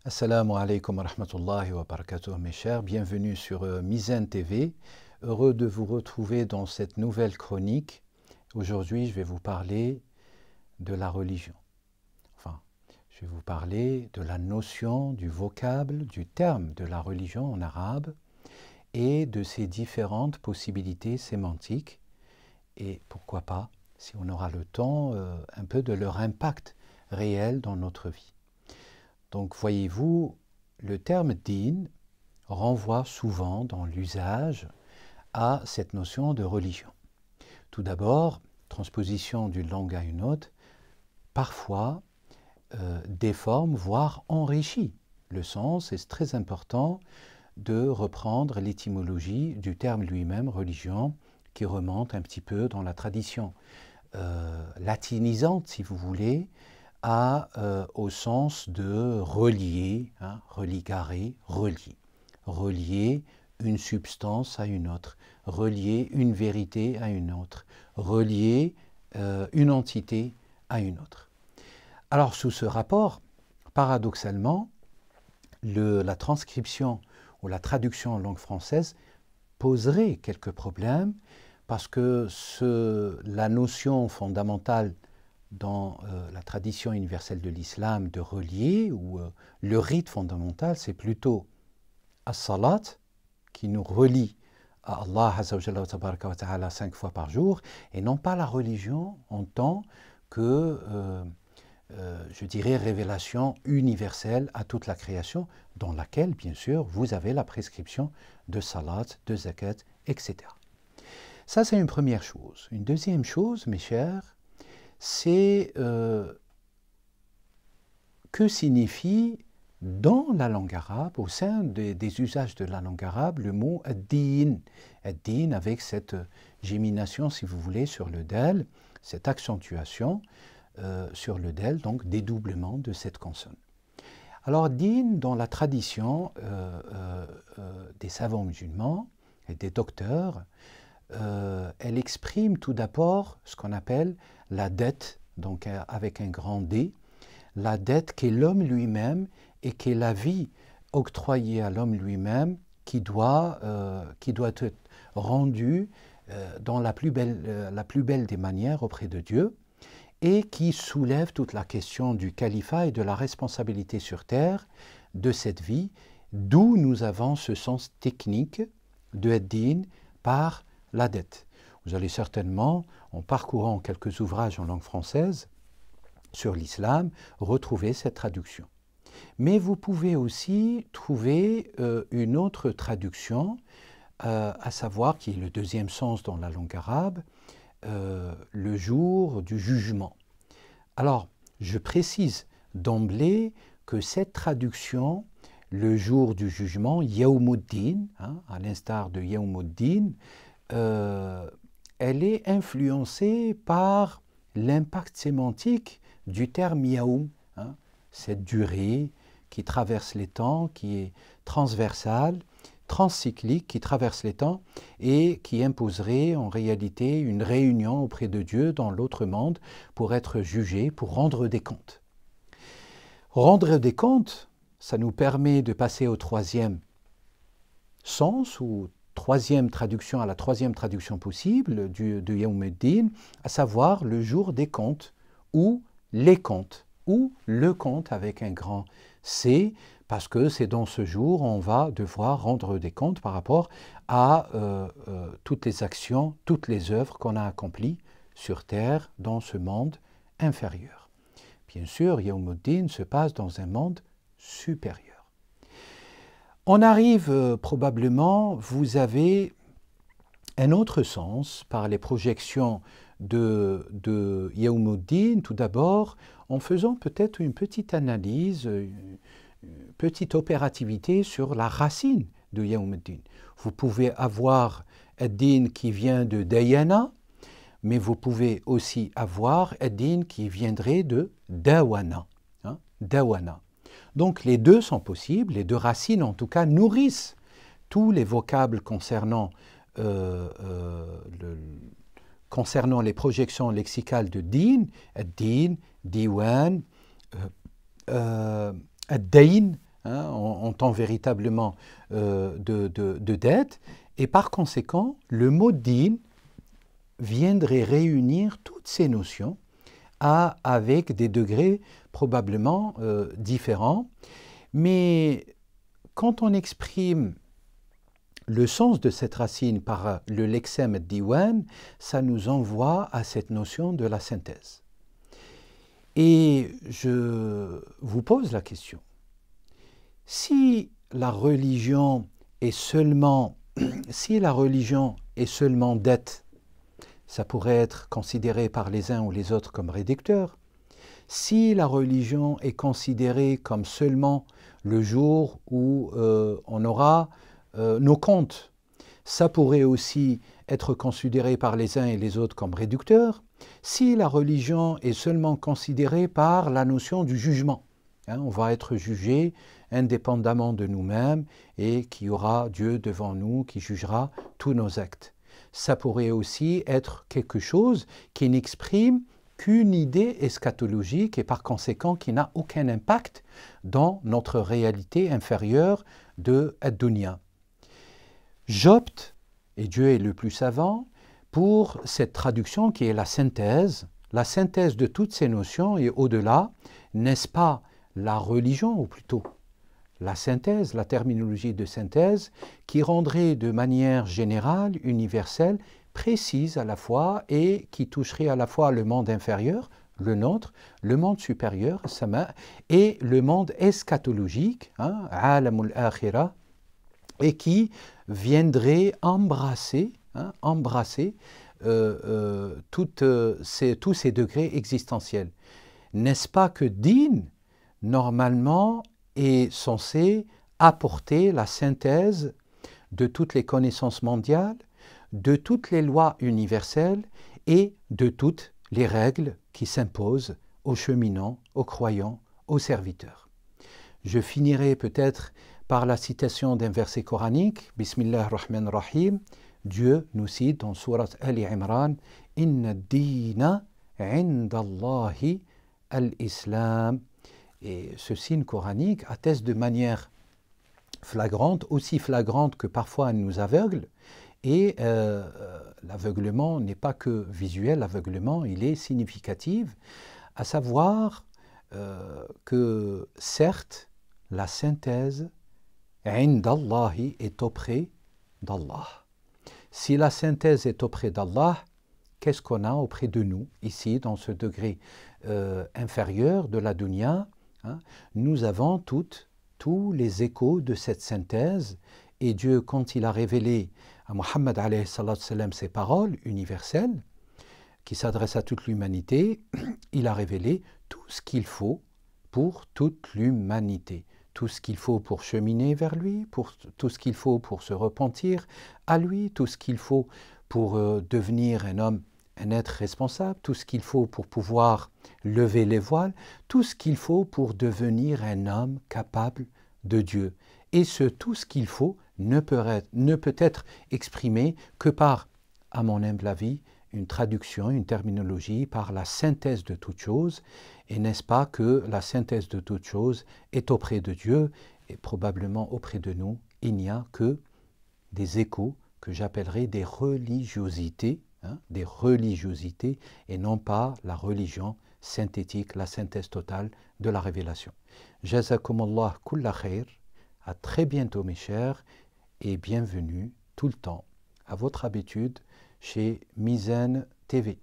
Assalamu alaikum wa rahmatullahi wa barakatuh, mes chers. Bienvenue sur Mizan TV. Heureux de vous retrouver dans cette nouvelle chronique. Aujourd'hui, je vais vous parler de la religion. Enfin, je vais vous parler de la notion, du vocable, du terme de la religion en arabe et de ses différentes possibilités sémantiques. Et pourquoi pas, si on aura le temps, un peu de leur impact réel dans notre vie. Donc, voyez-vous, le terme din renvoie souvent dans l'usage à cette notion de religion. Tout d'abord, transposition d'une langue à une autre, parfois déforme, voire enrichit le sens, et c'est très important de reprendre l'étymologie du terme lui-même, religion, qui remonte un petit peu dans la tradition latinisante, si vous voulez, au sens de relier, religare, relier. Relier une substance à une autre, relier une vérité à une autre, relier une entité à une autre. Alors, sous ce rapport, paradoxalement, la transcription ou la traduction en langue française poserait quelques problèmes parce que la notion fondamentale dans la tradition universelle de l'islam de relier, ou le rite fondamental, c'est plutôt as-salat, qui nous relie à Allah Azza wa Ta'ala 5 fois par jour, et non pas la religion en tant que, je dirais, révélation universelle à toute la création, dans laquelle, bien sûr, vous avez la prescription de salat, de zakat, etc. Ça, c'est une première chose. Une deuxième chose, mes chers, c'est que signifie dans la langue arabe, au sein des usages de la langue arabe, le mot ad-din. Ad-din avec cette gémination, si vous voulez, sur le del, cette accentuation sur le del, donc dédoublement de cette consonne. Alors, din, dans la tradition des savants musulmans et des docteurs, elle exprime tout d'abord ce qu'on appelle la dette, donc avec un grand D, la dette qu'est l'homme lui-même et qui est la vie octroyée à l'homme lui-même qui doit être rendue dans la plus belle des manières auprès de Dieu et qui soulève toute la question du califat et de la responsabilité sur terre de cette vie, d'où nous avons ce sens technique de ad-din par la dette. Vous allez certainement, en parcourant quelques ouvrages en langue française sur l'islam, retrouver cette traduction. Mais vous pouvez aussi trouver une autre traduction, à savoir, qui est le deuxième sens dans la langue arabe, le jour du jugement. Alors, je précise d'emblée que cette traduction, le jour du jugement, Yawmuddin, à l'instar de Yawmuddin, elle est influencée par l'impact sémantique du terme yaoum, cette durée qui traverse les temps, qui est transversale, transcyclique, qui traverse les temps et qui imposerait en réalité une réunion auprès de Dieu dans l'autre monde pour être jugé, pour rendre des comptes. Rendre des comptes, ça nous permet de passer au troisième sens, ou troisième traduction, à la troisième traduction possible de Yawmuddin, à savoir le jour des comptes, ou les comptes, ou le compte avec un grand C, parce que c'est dans ce jour on va devoir rendre des comptes par rapport à toutes les actions, toutes les œuvres qu'on a accomplies sur terre dans ce monde inférieur. Bien sûr, Yawmuddin se passe dans un monde supérieur. On arrive probablement, vous avez un autre sens par les projections de Yawmuddin, tout d'abord, en faisant peut-être une petite analyse, une petite opérativité sur la racine de Yawmuddin. Vous pouvez avoir ad-din qui vient de Dayana, mais vous pouvez aussi avoir ad-din qui viendrait de Dawana. Dawana. Donc les deux sont possibles, les deux racines en tout cas nourrissent tous les vocables concernant les projections lexicales de din, ad-din, diwan, ad-dayn, en temps véritablement de dette, et par conséquent, le mot din viendrait réunir toutes ces notions avec des degrés probablement différents. Mais quand on exprime le sens de cette racine par le lexème diwan, ça nous envoie à cette notion de la synthèse. Et je vous pose la question, si la religion est seulement dette, ça pourrait être considéré par les uns ou les autres comme réducteur. Si la religion est considérée comme seulement le jour où on aura nos comptes, ça pourrait aussi être considéré par les uns et les autres comme réducteur. Si la religion est seulement considérée par la notion du jugement, on va être jugé indépendamment de nous-mêmes et qu'il y aura Dieu devant nous qui jugera tous nos actes. Ça pourrait aussi être quelque chose qui n'exprime qu'une idée eschatologique et par conséquent qui n'a aucun impact dans notre réalité inférieure de ad-dunya. J'opte, et Dieu est le plus savant, pour cette traduction qui est la synthèse de toutes ces notions et au-delà, n'est-ce pas la religion, ou plutôt la synthèse, la terminologie de synthèse, qui rendrait de manière générale, universelle, précise à la fois et qui toucherait à la fois le monde inférieur, le nôtre, le monde supérieur, sama, et le monde eschatologique, alamul akhira, et qui viendrait embrasser tous ces degrés existentiels. N'est-ce pas que din, normalement, est censé apporter la synthèse de toutes les connaissances mondiales, de toutes les lois universelles et de toutes les règles qui s'imposent aux cheminants, aux croyants, aux serviteurs. Je finirai peut-être par la citation d'un verset coranique, Bismillah ar-Rahman ar-Rahim. Dieu nous cite dans Surat Ali Imran, Inna ad-dina 'inda Allahi al-Islam. Et ce signe coranique atteste de manière flagrante, aussi flagrante que parfois elle nous aveugle. Et l'aveuglement n'est pas que visuel, l'aveuglement il est significatif, à savoir que certes, la synthèse 'inda Allahi est auprès d'Allah. Si la synthèse est auprès d'Allah, qu'est-ce qu'on a auprès de nous, ici, dans ce degré inférieur de la dunya? Nous avons tous les échos de cette synthèse, et Dieu, quand il a révélé à Muhammad alayhi salam ses paroles universelles, qui s'adressent à toute l'humanité, il a révélé tout ce qu'il faut pour toute l'humanité. Tout ce qu'il faut pour cheminer vers lui, tout ce qu'il faut pour se repentir à lui, tout ce qu'il faut pour devenir un homme, un être responsable, tout ce qu'il faut pour pouvoir lever les voiles, tout ce qu'il faut pour devenir un homme capable de Dieu. Et tout ce qu'il faut ne peut être exprimé que par, à mon humble avis, une traduction, une terminologie, par la synthèse de toute chose. Et n'est-ce pas que la synthèse de toute chose est auprès de Dieu et probablement auprès de nous, il n'y a que des échos que j'appellerais des religiosités, et non pas la religion synthétique, la synthèse totale de la révélation. Jazakumullah kulla khair. À très bientôt mes chers et bienvenue tout le temps à votre habitude chez Mizan TV.